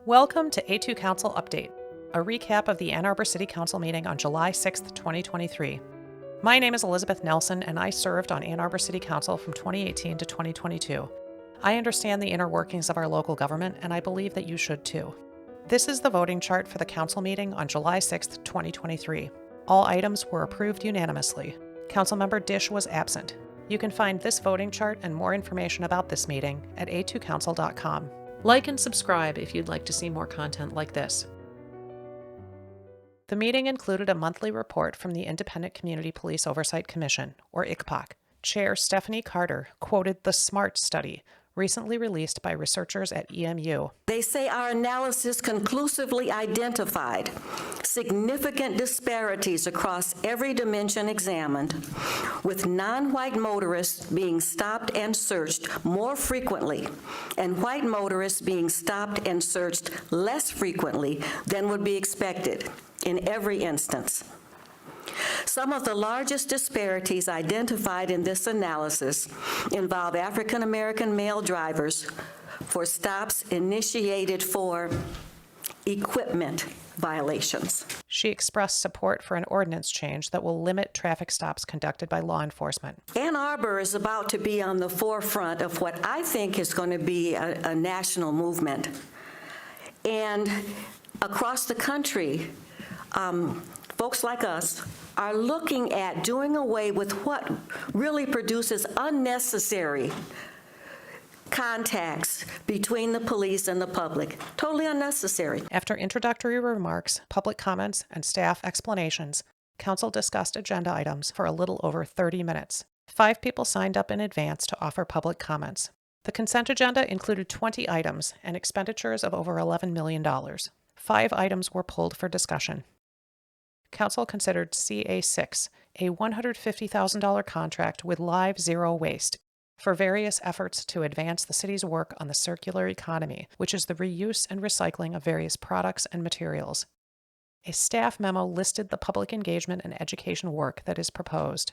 Welcome to A2Council Update, a recap of the Ann Arbor City Council meeting on July 6, 2023. My name is Elizabeth Nelson, and I served on Ann Arbor City Council from 2018 to 2022. I understand the inner workings of our local government, and I believe that you should too. This is the voting chart for the council meeting on July 6, 2023. All items were approved unanimously. Councilmember Dish was absent. You can find this voting chart and more information about this meeting at A2Council.com. Like and subscribe if you'd like to see more content like this. The meeting included a monthly report from the Independent Community Police Oversight Commission, or ICPOC. Chair Stephanie Carter quoted the SMART study, recently released by researchers at EMU. They say our analysis conclusively identified significant disparities across every dimension examined, with non-white motorists being stopped and searched more frequently, and white motorists being stopped and searched less frequently than would be expected in every instance. Some of the largest disparities identified in this analysis involve African American male drivers for stops initiated for equipment violations. She expressed support for an ordinance change that will limit traffic stops conducted by law enforcement. Ann Arbor is about to be on the forefront of what I think is going to be a national movement. And across the country, folks like us are looking at doing away with what really produces unnecessary contacts between the police and the public. Totally unnecessary. After introductory remarks, public comments, and staff explanations, Council discussed agenda items for a little over 30 minutes. 5 people signed up in advance to offer public comments. The consent agenda included 20 items and expenditures of over $11 million. 5 items were pulled for discussion. Council considered CA6, a $150,000 contract with Live Zero Waste for various efforts to advance the city's work on the circular economy, which is the reuse and recycling of various products and materials. A staff memo listed the public engagement and education work that is proposed.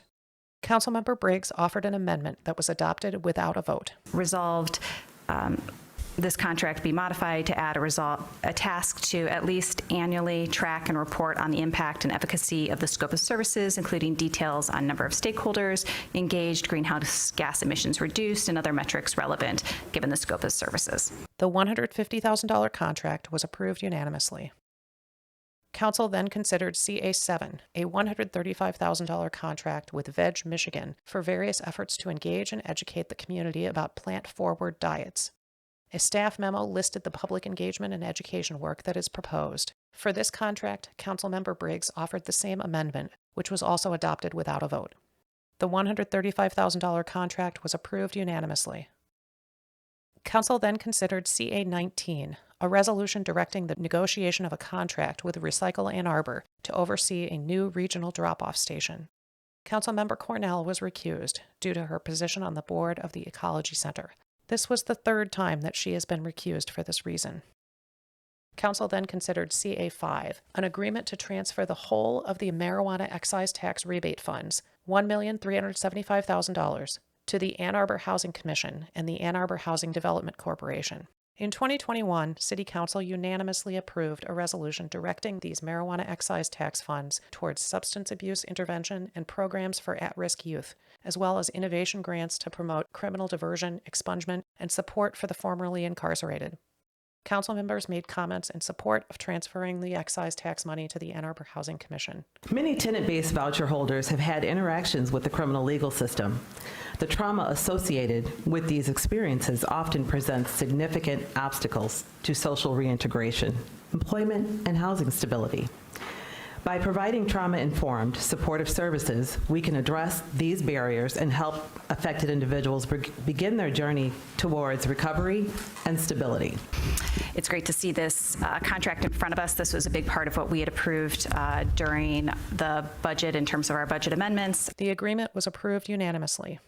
Councilmember Briggs offered an amendment that was adopted without a vote. Resolved this contract be modified to add a task to at least annually track and report on the impact and efficacy of the scope of services, including details on number of stakeholders engaged, greenhouse gas emissions reduced, and other metrics relevant given the scope of services. The $150,000 contract was approved unanimously. Council then considered CA7, a $135,000 contract with VegMichigan for various efforts to engage and educate the community about plant-forward diets. A staff memo listed the public engagement and education work that is proposed. For this contract, Councilmember Briggs offered the same amendment, which was also adopted without a vote. The $135,000 contract was approved unanimously. Council then considered CA19, a resolution directing the negotiation of a contract with Recycle Ann Arbor to oversee a new regional drop-off station. Councilmember Cornell was recused due to her position on the board of the Ecology Center. This was the 3rd time that she has been recused for this reason. Council then considered CA5, an agreement to transfer the whole of the marijuana excise tax rebate funds, $1,375,000, to the Ann Arbor Housing Commission and the Ann Arbor Housing Development Corporation. In 2021, City Council unanimously approved a resolution directing these marijuana excise tax funds towards substance abuse intervention and programs for at-risk youth, as well as innovation grants to promote criminal diversion, expungement, and support for the formerly incarcerated. Council members made comments in support of transferring the excise tax money to the Ann Arbor Housing Commission. Many tenant-based voucher holders have had interactions with the criminal legal system. The trauma associated with these experiences often presents significant obstacles to social reintegration, employment, and housing stability. By providing trauma-informed, supportive services, we can address these barriers and help affected individuals begin their journey towards recovery and stability. It's great to see this contract in front of us. This was a big part of what we had approved during the budget in terms of our budget amendments. The agreement was approved unanimously.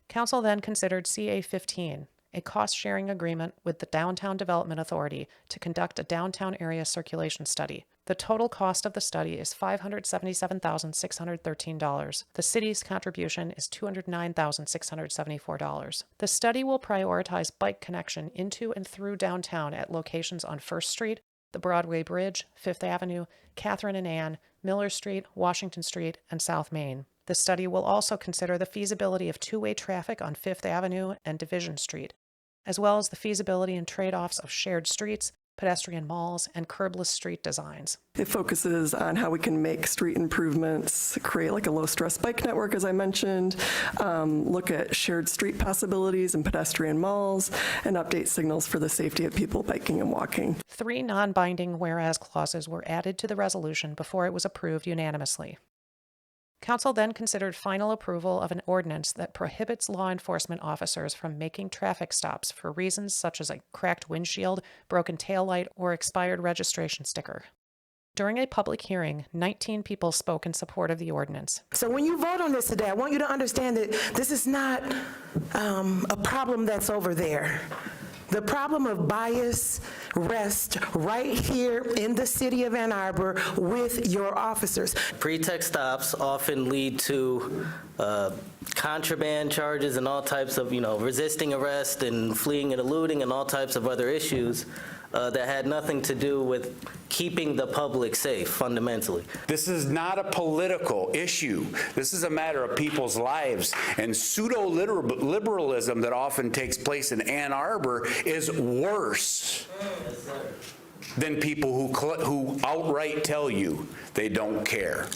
Council then considered CA15, a cost-sharing agreement with the Downtown Development Authority to conduct a downtown area circulation study. The total cost of the study is $577,613. The city's contribution is $209,674. The study will prioritize bike connection into and through downtown at locations on 1st Street, the Broadway Bridge, 5th Avenue, Catherine and Ann, Miller Street, Washington Street, and South Main. The study will also consider the feasibility of two-way traffic on 5th Avenue and Division Street, as well as the feasibility and trade-offs of shared streets, pedestrian malls, and curbless street designs. It focuses on how we can make street improvements, create like a low-stress bike network, as I mentioned, look at shared street possibilities and pedestrian malls, and update signals for the safety of people biking and walking. 3 non-binding whereas clauses were added to the resolution before it was approved unanimously. Council then considered final approval of an ordinance that prohibits law enforcement officers from making traffic stops for reasons such as a cracked windshield, broken taillight, or expired registration sticker. During a public hearing, 19 people spoke in support of the ordinance. So when you vote on this today, I want you to understand that this is not a problem that's over there. The problem of bias rests right here in the city of Ann Arbor with your officers. Pretext stops often lead to contraband charges and all types of, resisting arrest and fleeing and eluding and all types of other issues that had nothing to do with keeping the public safe, fundamentally. This is not a political issue. This is a matter of people's lives. And pseudo-liberalism that often takes place in Ann Arbor is worse than people who outright tell you they don't care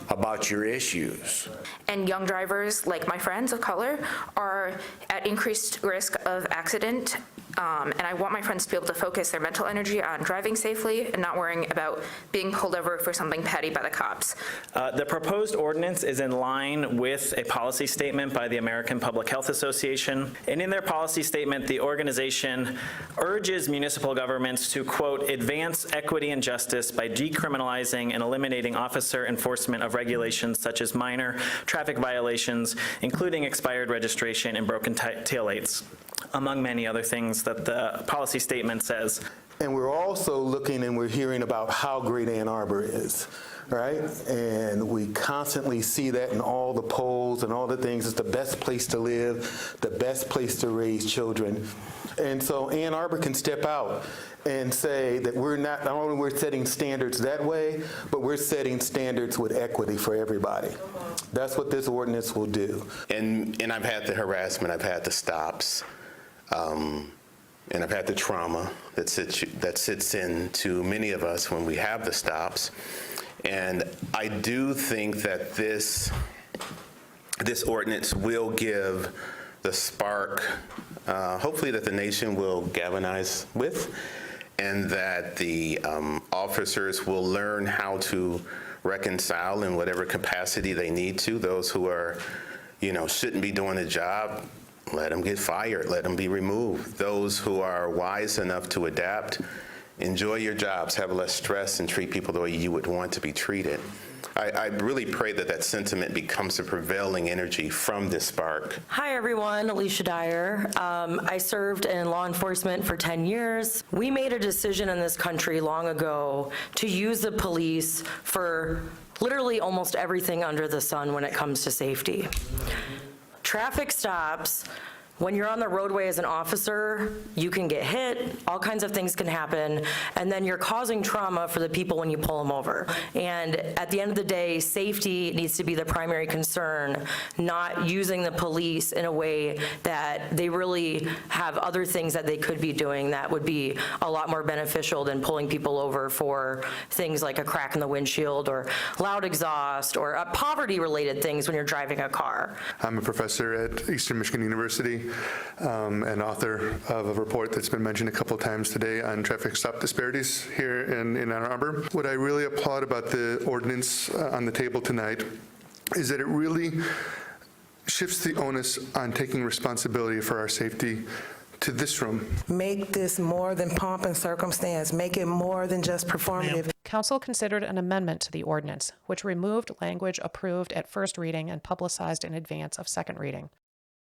about your issues. And young drivers, like my friends of color, are at increased risk of accident. And I want my friends to be able to focus their mental energy on driving safely and not worrying about being pulled over for something petty by the cops. The proposed ordinance is in line with a policy statement by the American Public Health Association. And in their policy statement, the organization urges municipal governments to, quote, advance equity and justice by decriminalizing and eliminating officer enforcement of regulations such as minor traffic violations, including expired registration and broken taillights, among many other things that the policy statement says. And we're also looking and we're hearing about how great Ann Arbor is, right? And we constantly see that in all the polls and all the things. It's the best place to live, the best place to raise children. And so Ann Arbor can step out and say that we're not only we're setting standards that way, but we're setting standards with equity for everybody. That's what this ordinance will do. And I've had the harassment, I've had the stops, and I've had the trauma that sits into many of us when we have the stops. And I do think that this ordinance will give the spark, hopefully that the nation will galvanize with, and that the officers will learn how to reconcile in whatever capacity they need to. Those who are, shouldn't be doing the job, let them get fired, let them be removed. Those who are wise enough to adapt, enjoy your jobs, have less stress, and treat people the way you would want to be treated. I really pray that sentiment becomes the prevailing energy from this spark. Hi everyone, Alicia Dyer. I served in law enforcement for 10 years. We made a decision in this country long ago to use the police for literally almost everything under the sun when it comes to safety. Traffic stops, when you're on the roadway as an officer, you can get hit, all kinds of things can happen, and then you're causing trauma for the people when you pull them over. And at the end of the day, safety needs to be the primary concern, not using the police in a way that they really have other things that they could be doing that would be a lot more beneficial than pulling people over for things like a crack in the windshield or loud exhaust or poverty-related things when you're driving a car. I'm a professor at Eastern Michigan University. And author of a report that's been mentioned a couple of times today on traffic stop disparities here in Ann Arbor. What I really applaud about the ordinance on the table tonight is that it really shifts the onus on taking responsibility for our safety to this room. Make this more than pomp and circumstance. Make it more than just performative. Council considered an amendment to the ordinance, which removed language approved at first reading and publicized in advance of second reading.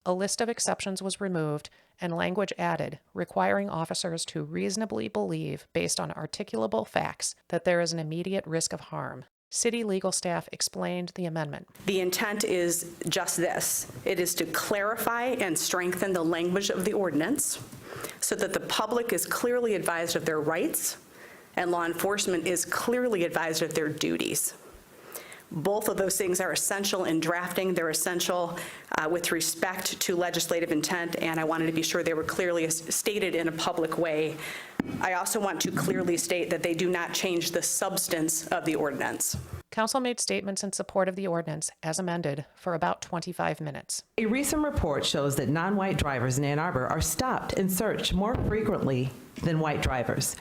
A list of exceptions was removed and language added requiring officers to reasonably believe, based on articulable facts, that there is an immediate risk of harm. City legal staff explained the amendment. The intent is just this. It is to clarify and strengthen the language of the ordinance so that the public is clearly advised of their rights and law enforcement is clearly advised of their duties. Both of those things are essential in drafting. They're essential with respect to legislative intent, and I wanted to be sure they were clearly stated in a public way. I also want to clearly state that they do not change the substance of the ordinance. Council made statements in support of the ordinance, as amended, for about 25 minutes. A recent report shows that non-white drivers in Ann Arbor are stopped and searched more frequently than white drivers.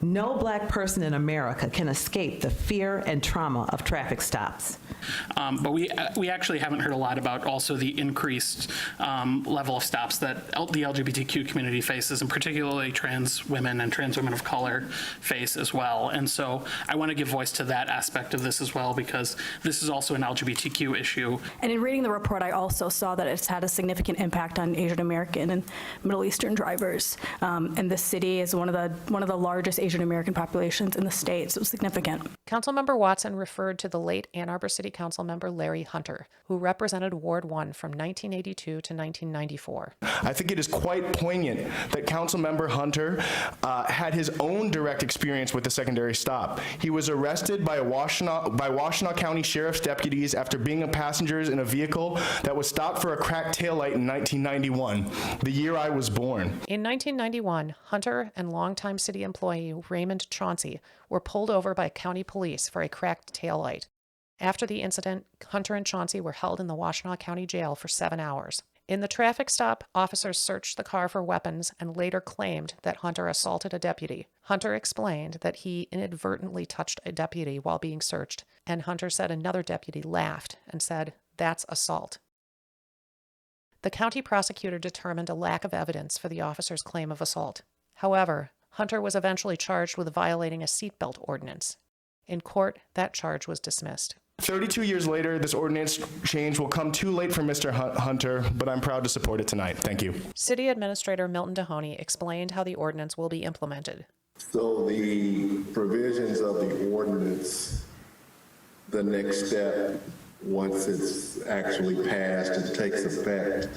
No Black person in America can escape the fear and trauma of traffic stops. But we actually haven't heard a lot about also the increased level of stops that the LGBTQ community faces, and particularly trans women and trans women of color face as well. And so I want to give voice to that aspect of this as well, because this is also an LGBTQ issue. And in reading the report, I also saw that it's had a significant impact on Asian American and Middle Eastern drivers. And this city is one of the largest Asian American populations in the state, so significant. Councilmember Watson referred to the late Ann Arbor City Council member Larry Hunter, who represented Ward 1 from 1982 to 1994. I think it is quite poignant that Councilmember Hunter had his own direct experience with the secondary stop. He was arrested by Washtenaw County Sheriff's deputies after being a passenger in a vehicle that was stopped for a cracked taillight in 1991, the year I was born. In 1991, Hunter and longtime city employee Raymond Chauncey were pulled over by county police for a cracked taillight. After the incident, Hunter and Chauncey were held in the Washtenaw County Jail for 7 hours. In the traffic stop, officers searched the car for weapons and later claimed that Hunter assaulted a deputy. Hunter explained that he inadvertently touched a deputy while being searched, and Hunter said another deputy laughed and said, "That's assault." The county prosecutor determined a lack of evidence for the officer's claim of assault. However, Hunter was eventually charged with violating a seatbelt ordinance. In court, that charge was dismissed. 32 years later, this ordinance change will come too late for Mr. Hunter, but I'm proud to support it tonight. Thank you. City Administrator Milton Dehoney explained how the ordinance will be implemented. So the provisions of the ordinance, the next step, once it's actually passed and takes effect,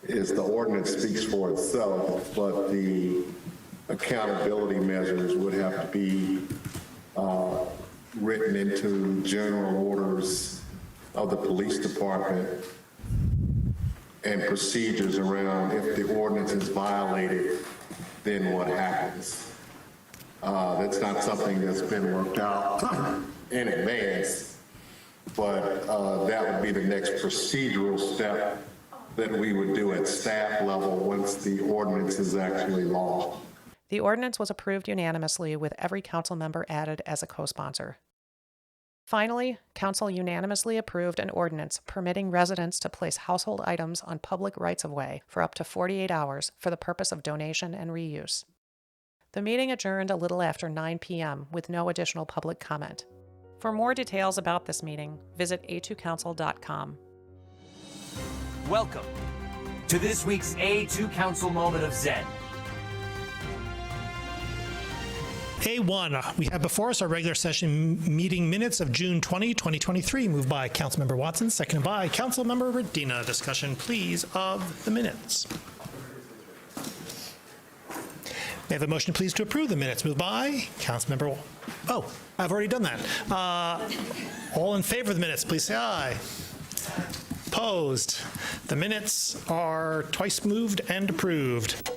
is the ordinance speaks for itself, but the accountability measures would have to be written into general orders of the police department and procedures around if the ordinance is violated, then what happens. That's not something that's been worked out in advance, but that would be the next procedural step that we would do at staff level once the ordinance is actually law. The ordinance was approved unanimously with every council member added as a co-sponsor. Finally, council unanimously approved an ordinance permitting residents to place household items on public rights-of-way for up to 48 hours for the purpose of donation and reuse. The meeting adjourned a little after 9 p.m. with no additional public comment. For more details about this meeting, visit A2Council.com. Welcome to this week's A2Council Moment of Zen. A1, we have before us our regular session meeting minutes of June 20, 2023, moved by Councilmember Watson, seconded by Councilmember Radina. Discussion, please, of the minutes. May I have a motion, please, to approve the minutes, moved by Councilmember... Oh, I've already done that. All in favor of the minutes, please say aye. Opposed? The minutes are twice moved and approved.